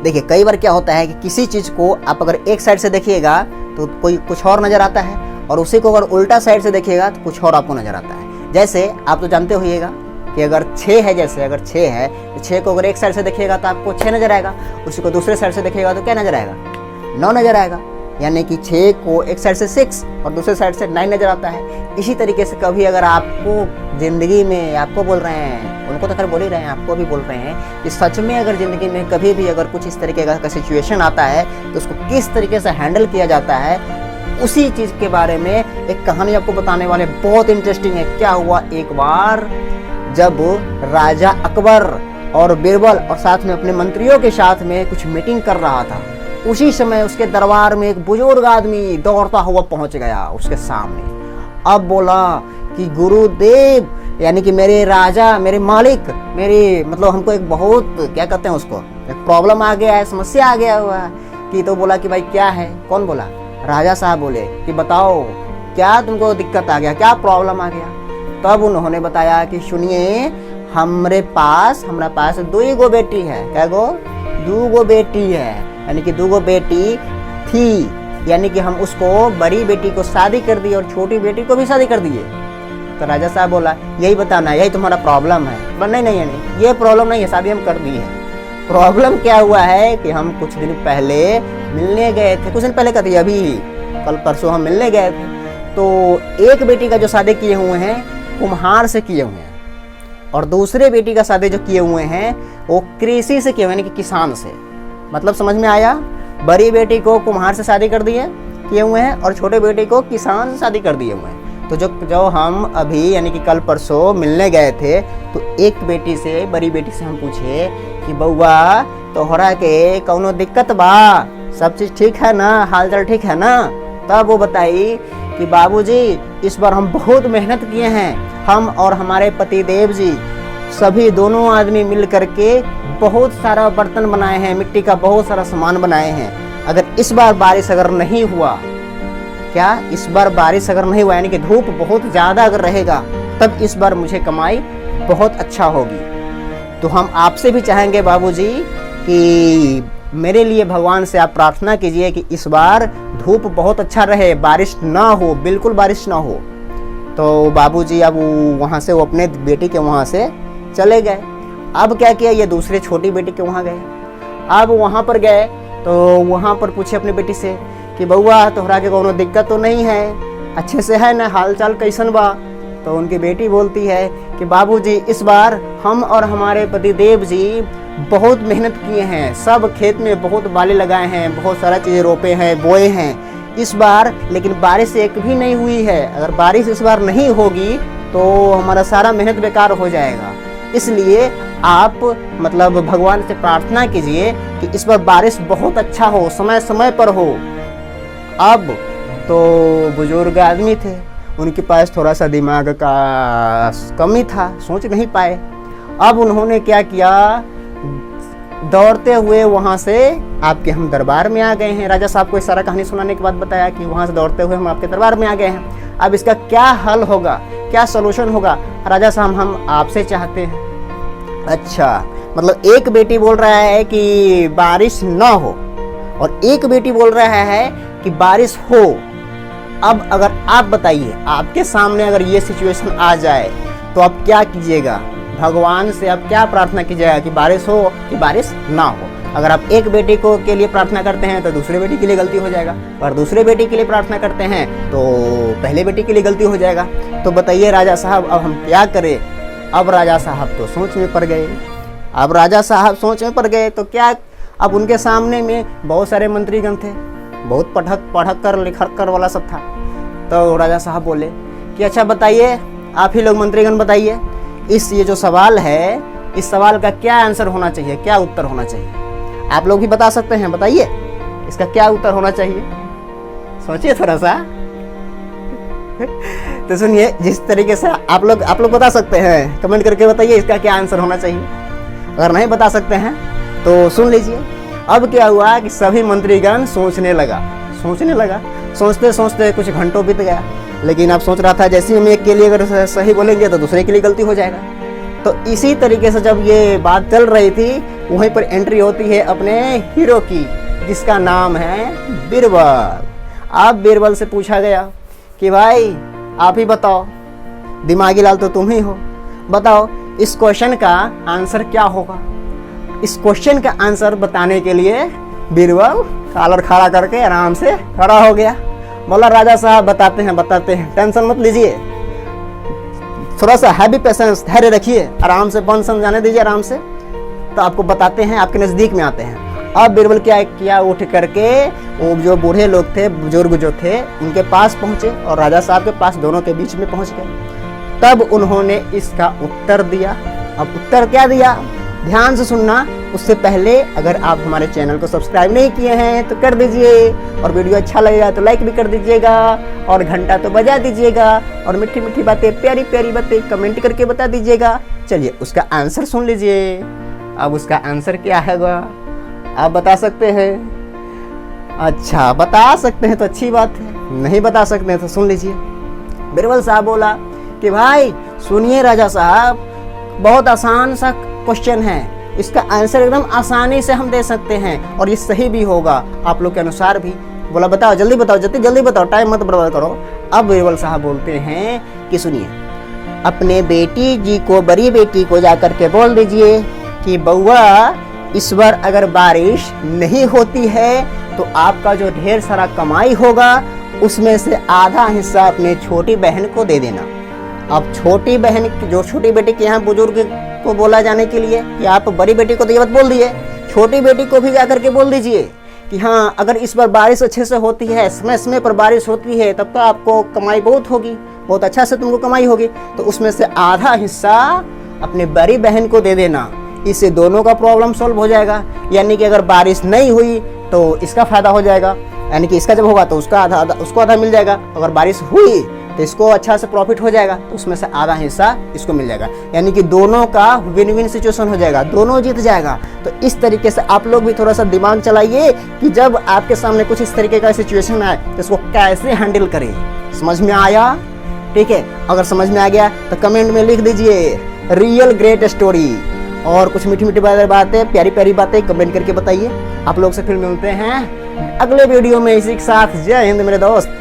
देखिए कई बार क्या होता है कि किसी चीज़ को आप अगर एक साइड से देखिएगा तो कोई कुछ और नज़र आता है, और उसी को अगर उल्टा साइड से देखिएगा तो कुछ और आपको नज़र आता है। जैसे आप तो जानते होइएगा कि अगर 6 है, जैसे अगर 6 है तो 6 को अगर एक साइड से देखिएगा तो आपको 6 नज़र आएगा, उसी को दूसरे साइड से देखिएगा तो क्या नज़र आएगा, 9 नज़र आएगा। यानी कि 6 को एक साइड से 6 और दूसरे साइड से 9 नज़र आता है। इसी तरीके से कभी अगर आपको ज़िंदगी में, आपको बोल रहे हैं, उनको तो खैर बोल ही रहे हैं, आपको भी बोल रहे हैं कि सच में अगर ज़िंदगी में कभी भी अगर कुछ इस तरीके का सिचुएशन आता है तो उसको किस तरीके से हैंडल किया जाता है, उसी चीज़ के बारे में एक कहानी आपको बताने वाले। बहुत इंटरेस्टिंग है। क्या हुआ, एक बार जब राजा अकबर और बीरबल और साथ में अपने मंत्रियों के साथ में कुछ मीटिंग कर रहा था, उसी समय उसके दरबार में एक बुजुर्ग आदमी दौड़ता हुआ पहुंच गया उसके सामने। अब बोला कि गुरुदेव, यानी कि मेरे राजा, मेरे मालिक, मेरे मतलब हमको एक बहुत क्या कहते हैं उसको, एक प्रॉब्लम आ गया है, समस्या आ गया हुआ है। कि तो बोला कि भाई क्या है, कौन बोला, राजा साहब बोले कि बताओ क्या तुमको दिक्कत आ गया, क्या प्रॉब्लम आ गया। तब उन्होंने बताया कि सुनिए, हमारे पास 2 गो बेटी है। क्या गो? 2 गो बेटी है, यानी कि 2 गो बेटी थी, यानी कि हम उसको बड़ी बेटी को शादी कर दिए और छोटी बेटी को भी शादी कर दिए। तो राजा साहब बोला यही बताना, यही तुम्हारा प्रॉब्लम है। पर नहीं, ये प्रॉब्लम नहीं है, शादी हम कर दी है। प्रॉब्लम क्या हुआ है कि हम कुछ दिन पहले मिलने गए थे, कुछ दिन पहले कहते अभी कल परसों हम मिलने गए थे, तो एक बेटी का जो शादी किए हुए हैं कुम्हार से किए हुए हैं, और दूसरे बेटी का शादी जो किए हुए हैं वो कृषि से किए हुए, यानी कि किसान से। मतलब समझ में आया? बड़ी बेटी को कुम्हार से शादी कर दिए किए हुए हैं और छोटे बेटी को किसान से शादी कर दिए हुए हैं। तो जो हम अभी यानी कि कल परसों मिलने गए थे, तो एक बेटी से, बड़ी बेटी से हम पूछे कि बउआ तोहरा के कौनो दिक्कत बा, सब चीज़ ठीक है ना, हाल चाल ठीक है ना। तब वो बताई कि बाबूजी इस बार हम बहुत मेहनत किए हैं, हम और हमारे पतिदेव जी सभी दोनों आदमी मिल करके बहुत सारा बर्तन बनाए हैं, मिट्टी का बहुत सारा सामान बनाए हैं। अगर इस बार बारिश अगर नहीं हुआ, क्या इस बार बारिश अगर नहीं हुआ, यानी कि धूप बहुत ज़्यादा अगर रहेगा, तब इस बार मुझे कमाई बहुत अच्छा होगी। तो हम आपसे भी चाहेंगे बाबूजी कि मेरे लिए भगवान से आप प्रार्थना कीजिए कि इस बार धूप बहुत अच्छा रहे, बारिश ना हो, बिल्कुल बारिश ना हो। तो बाबूजी अब वहाँ से वो अपने बेटी के वहाँ से चले गए। अब क्या किया, ये दूसरे छोटी बेटी के वहाँ गए। अब वहाँ पर गए तो वहाँ पर पूछे अपनी बेटी से कि बउआ तोहरा के कोनो दिक्कत तो नहीं है, अच्छे से है ना, हाल चाल कैसन बा। तो उनकी बेटी बोलती है कि बाबूजी इस बार हम और हमारे पतिदेव जी बहुत मेहनत किए हैं, सब खेत में बहुत बाले लगाए हैं, बहुत सारा चीज़ें रोपे हैं, बोए हैं इस बार, लेकिन बारिश एक भी नहीं हुई है। अगर बारिश इस बार नहीं होगी तो हमारा सारा मेहनत बेकार हो जाएगा। इसलिए आप मतलब भगवान से प्रार्थना कीजिए कि इस बार बारिश बहुत अच्छा हो, समय समय पर हो। अब तो बुजुर्ग आदमी थे, उनके पास थोड़ा सा दिमाग का कमी था, सोच नहीं पाए। अब उन्होंने क्या किया, दौड़ते हुए वहाँ से आपके हम दरबार में आ गए हैं। राजा साहब को इस सारा कहानी सुनाने के बाद बताया कि वहाँ से दौड़ते हुए हम आपके दरबार में आ गए हैं। अब इसका क्या हल होगा, क्या सलूशन होगा, राजा साहब हम आपसे चाहते हैं। अच्छा, मतलब एक बेटी बोल रहा है कि बारिश ना हो और एक बेटी बोल रहा है कि बारिश हो। अब अगर आप बताइए, आपके सामने अगर ये सिचुएशन आ जाए तो आप क्या कीजिएगा? भगवान से आप क्या प्रार्थना कीजिएगा कि बारिश हो कि बारिश ना हो? अगर आप एक बेटी को के लिए प्रार्थना करते हैं तो दूसरे बेटी के लिए गलती हो जाएगा, और दूसरे बेटी के लिए प्रार्थना करते हैं तो पहले बेटी के लिए गलती हो जाएगा। तो बताइए राजा साहब अब हम क्या करें? अब राजा साहब तो सोच में पड़ गए। अब राजा साहब सोच में पड़ गए तो क्या, अब उनके सामने में बहुत सारे मंत्रीगण थे, बहुत पढ़क कर लिखक कर वाला सब था। तो राजा साहब बोले कि अच्छा बताइए, आप ही लोग मंत्रीगण बताइए, ये जो सवाल है, इस सवाल का क्या आंसर होना चाहिए, क्या उत्तर होना चाहिए? आप लोग भी बता सकते हैं, बताइए इसका क्या उत्तर होना चाहिए, सोचिए थोड़ा सा। तो सुनिए, जिस तरीके से आप लोग बता सकते हैं, कमेंट करके बताइए इसका क्या आंसर होना चाहिए। अगर नहीं बता सकते हैं तो सुन लीजिए। अब क्या हुआ कि सभी मंत्रीगण सोचने लगा, सोचते सोचते कुछ घंटों बीत गया। लेकिन अब सोच रहा था जैसे हम एक के लिए अगर सही बोलेंगे तो दूसरे के लिए गलती हो जाएगा। तो इसी तरीके से जब ये बात चल रही थी, वहीं पर एंट्री होती है अपने हीरो की, जिसका नाम है बीरबल। अब बीरबल से पूछा गया कि भाई आप ही बताओ, दिमागी लाल तो तुम ही हो, बताओ इस क्वेश्चन का आंसर क्या होगा। इस क्वेश्चन का आंसर बताने के लिए बीरबल कॉलर खड़ा करके आराम से खड़ा हो गया। बोला राजा साहब बताते हैं, टेंशन मत लीजिए, थोड़ा सा हैवी पेशेंस, धैर्य रखिए, आराम से बन समझाने दीजिए आराम से, तो आपको बताते हैं, आपके नज़दीक में आते हैं। अब बीरबल क्या किया, उठ करके वो जो बूढ़े लोग थे, बुजुर्ग जो थे, उनके पास पहुंचे और राजा साहब के पास, दोनों के बीच में पहुंच गए। तब उन्होंने इसका उत्तर दिया। अब उत्तर क्या दिया, ध्यान से सुनना। उससे पहले अगर आप हमारे चैनल को सब्सक्राइब नहीं किए हैं तो कर दीजिए, और वीडियो अच्छा लगेगा तो लाइक भी कर दीजिएगा, और घंटा तो बजा दीजिएगा, और मीठी मीठी बातें, प्यारी प्यारी बातें कमेंट करके बता दीजिएगा। चलिए उसका आंसर सुन लीजिए। अब उसका आंसर क्या है, आप बता सकते हैं? अच्छा, बता सकते हैं तो अच्छी बात है, नहीं बता सकते हैं तो सुन लीजिए। बीरबल साहब बोला कि भाई सुनिए राजा साहब, बहुत आसान सा क्वेश्चन है, इसका आंसर एकदम आसानी से हम दे सकते हैं, और ये सही भी होगा आप लोग के अनुसार भी। बोला बताओ, जल्दी बताओ, जल्दी बताओ, टाइम मत बर्बाद करो। अब बीरबल साहब बोलते हैं कि सुनिए, अपने बेटी जी को, बड़ी बेटी को जाकर के बोल दीजिए कि बउआ, इस बार अगर बारिश नहीं होती है तो आपका जो ढेर सारा कमाई होगा उसमें से आधा हिस्सा अपने छोटी बहन को दे देना। अब छोटी बहन, जो छोटी बेटी के यहाँ बुजुर्ग को बोला जाने के लिए कि आप बड़ी बेटी को तो ये बात बोल दिए, छोटी बेटी को भी जाकर के बोल दीजिए कि हाँ, अगर इस बार बारिश अच्छे से होती है, समय समय पर बारिश होती है, तब तो आपको कमाई बहुत होगी, बहुत अच्छा से तुमको कमाई होगी, तो उसमें से आधा हिस्सा अपने बड़ी बहन को दे देना। इससे दोनों का प्रॉब्लम सॉल्व हो जाएगा। यानी कि अगर बारिश नहीं हुई तो इसका फायदा हो जाएगा, यानी कि इसका जब होगा तो उसका आधा, उसको आधा मिल जाएगा। अगर बारिश हुई तो इसको अच्छा से प्रॉफिट हो जाएगा, तो उसमें से आधा हिस्सा इसको मिल जाएगा। यानी कि दोनों का विन विन सिचुएशन हो जाएगा, दोनों जीत जाएगा। तो इस तरीके से आप लोग भी थोड़ा सा दिमाग चलाइए कि जब आपके सामने कुछ इस तरीके का सिचुएशन आए तो इसको कैसे हैंडल करें। समझ में आया? ठीक है, अगर समझ में आ गया तो कमेंट में लिख दीजिए रियल ग्रेट स्टोरी, और कुछ मीठी मीठी बातें, प्यारी प्यारी बातें कमेंट करके बताइए। आप लोग से फिर मिलते हैं अगले वीडियो में इसी के साथ। जय हिंद मेरे दोस्त।